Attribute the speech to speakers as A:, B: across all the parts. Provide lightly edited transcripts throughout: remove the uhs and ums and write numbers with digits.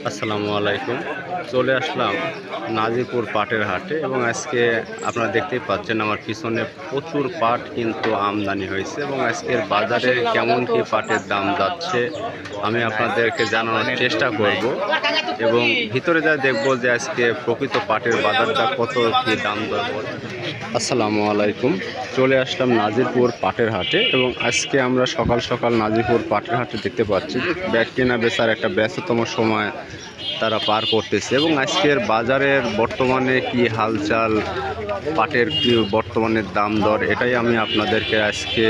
A: আসসালামু আলাইকুম। চলে আসলাম নাজিপুর পাটের হাটে এবং আজকে আপনারা দেখতেই পাচ্ছেন আমার পিছনে প্রচুর পাট কিন্তু আমদানি হয়েছে এবং আজকের বাজারে কেমন কি পাটের দাম যাচ্ছে আমি আপনাদেরকে জানানোর চেষ্টা করব এবং ভিতরে যা দেখব যে আজকে প্রকৃত পাটের বাজারটা কত কি দাম দর। আসসালামু আলাইকুম। চলে আসলাম নাজিরপুর পাটের হাটে এবং আজকে আমরা সকাল সকাল নাজিরপুর পাটের হাটে দেখতে পাচ্ছি ব্যাগ কেনা বেচার একটা ব্যস্ততম সময় তারা পার করতেছে এবং আজকের বাজারের বর্তমানে কি হালচাল, পাটের কি বর্তমানে দাম দর, এটাই আমি আপনাদেরকে আজকে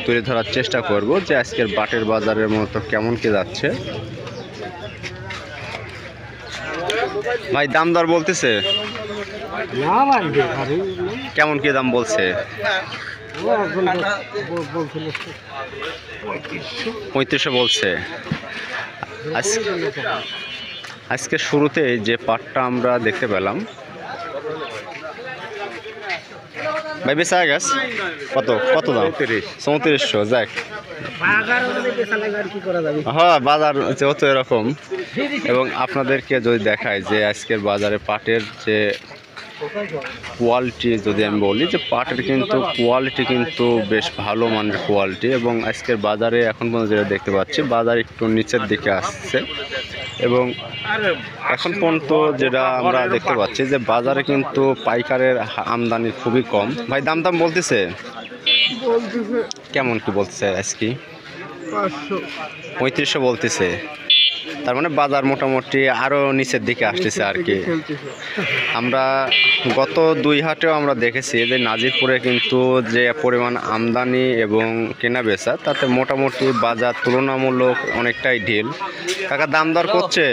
A: তুলে ধরার চেষ্টা করব যে আজকের পাটের বাজারের মতো কেমন কি যাচ্ছে। ভাই দাম দর বলতেছে কেমন কি দাম বলছে? 3500 বলছে। আজকে শুরুতে যে পাটটা আমরা দেখতে পেলাম ভাই বেচা গেছে কত কত দাম? 3400। যাক, হ্যাঁ বাজার যেহেতু এরকম এবং আপনাদেরকে যদি দেখায় যে আজকের বাজারে পাটের যে কোয়ালিটি, যদি আমি বলি যে পাটের কিন্তু কোয়ালিটি কিন্তু বেশ ভালো মানের কোয়ালিটি এবং আজকের বাজারে এখন পর্যন্ত যেটা দেখতে পাচ্ছি বাজার একটু নিচের দিকে আসছে এবং এখন পর্যন্ত যেটা আমরা দেখতে পাচ্ছি যে বাজারে কিন্তু পাইকারের আমদানি খুবই কম। ভাই দাম দাম বলতেছে কেমন কি বলতেছে? আজকে 3500 বলতেছে। তার মানে বাজার মোটামুটি আরও নিচের দিকে আসতেছে আর কি। আমরা গত 2 হাটেও আমরা দেখেছি যে নাজিরপুরে কিন্তু যে পরিমাণ আমদানি এবং কেনা বেচা তাতে মোটামুটি বাজার তুলনামূলক অনেকটাই ঢিল। কাকা দাম দর করছে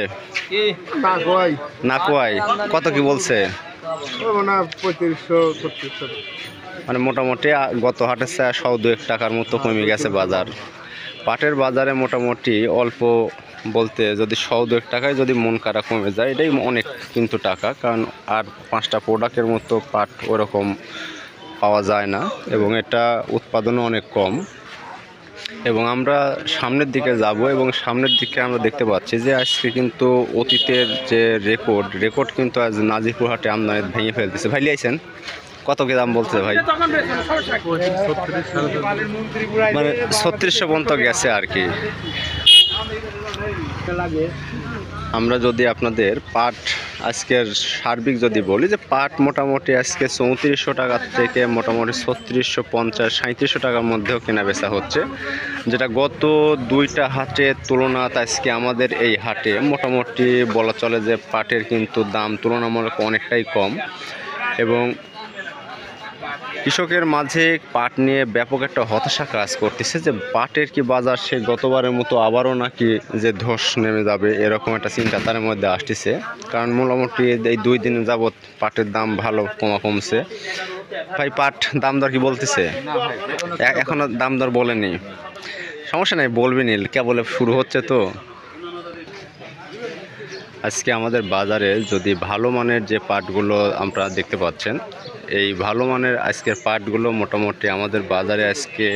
A: না কোয়াই কত কি বলছে? মানে মোটামুটি গত হাটের চেয়ে 100-2 টাকার মতো কমে গেছে বাজার। পাটের বাজারে মোটামুটি অল্প বলতে যদি 100-2 টাকায় যদি মন কারা কমে যায় এটাই অনেক কিন্তু টাকা, কারণ আর 5টা প্রোডাক্টের মতো পাট ওরকম পাওয়া যায় না এবং এটা উৎপাদনও অনেক কম। এবং আমরা সামনের দিকে যাব এবং সামনের দিকে আমরা দেখতে পাচ্ছি যে আজকে কিন্তু অতীতের যে রেকর্ড কিন্তু আজ নাজিরপুর হাটে আমদানি ভেঙে ফেলতেছে। ভাই লিয়েছেন কত কি দাম বলছে ভাই? মানে 3600 পর্যন্ত গেছে আর কি। আমরা যদি আপনাদের পাট আজকের সার্বিক যদি বলি যে পাট মোটামুটি আজকে 3400 টাকার থেকে মোটামুটি 3650-3700 টাকার মধ্যেও কেনা বেচা হচ্ছে, যেটা গত 2টা হাটের তুলনায় আজকে আমাদের এই হাটে মোটামুটি বলা চলে যে পাটের কিন্তু দাম তুলনামূলক অনেকটাই কম এবং কৃষকের মাঝে পাট নিয়ে ব্যাপক একটা হতাশা কাজ করতেছে যে পাটের কি বাজার সে গতবারের মতো আবারও নাকি যে ধস নেমে যাবে এরকম একটা চিন্তা তার মধ্যে আসতেছে, কারণ মোটামুটি এই 2 দিন যাবৎ পাটের দাম ভালো কমছে। ভাই পাট দাম দর কি বলতেছে? এখনো দাম দর বলেনি, সমস্যা নেই বলবেনি, কেবল শুরু হচ্ছে তো। আজকে আমাদের বাজারে যদি ভালো মানের যে পাটগুলো আপনারা দেখতে পাচ্ছেন, এই ভালো মানের আজকের পাটগুলো মোটামুটি আমাদের বাজারে আজকে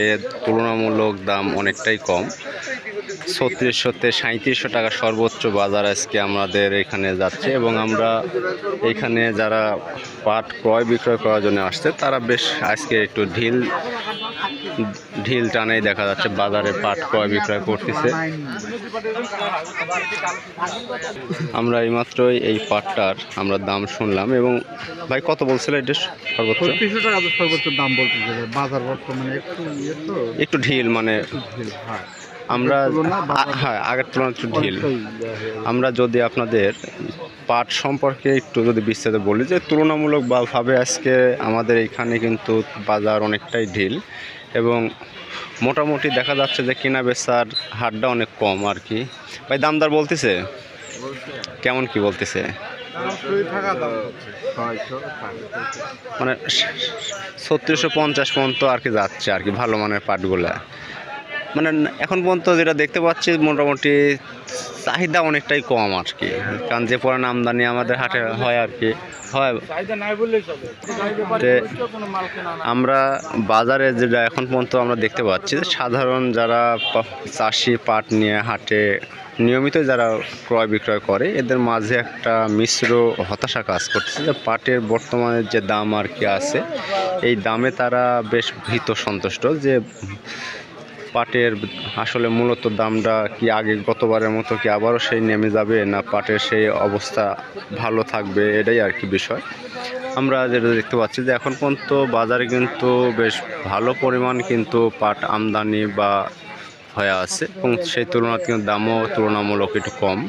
A: তুলনামূলক দাম অনেকটাই কম। 3600-3700 টাকা সর্বোচ্চ বাজার আজকে আমাদের এখানে যাচ্ছে এবং আমরা এখানে যারা পাট ক্রয় বিক্রয় করার জন্য আসছে তারা বেশ আজকে একটু ঢিল টানেই দেখা যাচ্ছে বাজারে পাট ক্রয় বিক্রয় করতেছে। আমরা এইমাত্রই এই পাটটার আমরা দাম শুনলাম এবং ভাই কত বলছিল এটা সর্বোচ্চ?
B: 3500 টাকা সর্বোচ্চ দাম বলতেছে। বাজার বর্তমানে
A: একটু ঢিল, মানে আমরা হ্যাঁ আগের তুলনায় একটু ঢিল। আমরা যদি আপনাদের পাট সম্পর্কে একটু যদি বিস্তারিত বলি যে তুলনামূলকভাবে আজকে আমাদের এখানে কিন্তু বাজার অনেকটাই ঢিল এবং মোটামুটি দেখা যাচ্ছে যে কেনা বেচার হারটা অনেক কম আর কি। ভাই দামদার বলতেছে কেমন কি বলতেছে? মানে 3650 পর্যন্ত আর কি যাচ্ছে আর কি ভালো মানের পাটগুলা। মানে এখন পর্যন্ত যেটা দেখতে পাচ্ছি মোটামুটি চাহিদা অনেকটাই কম আর কি, কারণ যে পরিমাণ আমদানি আমাদের হাটে হয় আর কি হয়। তে আমরা বাজারে যেটা এখন পর্যন্ত আমরা দেখতে পাচ্ছি যে সাধারণ যারা চাষি পাট নিয়ে হাটে নিয়মিত যারা ক্রয় বিক্রয় করে এদের মাঝে একটা মিশ্র হতাশা কাজ করতেছে যে পাটের বর্তমানে যে দাম আর কি আছে এই দামে তারা বেশ ভীত সন্তুষ্ট যে পাটের আসলে মূলত দামটা কি আগে গতবারের মতো কি আবারও সেই নেমে যাবে না পাটের সেই অবস্থা ভালো থাকবে, এটাই আর কি বিষয়। আমরা যেটা দেখতে পাচ্ছি যে এখন পর্যন্ত বাজারে কিন্তু বেশ ভালো পরিমাণ কিন্তু পাট আমদানি বা হয়ে আছে এবং সেই তুলনায় কিন্তু দামও তুলনামূলক একটু কম।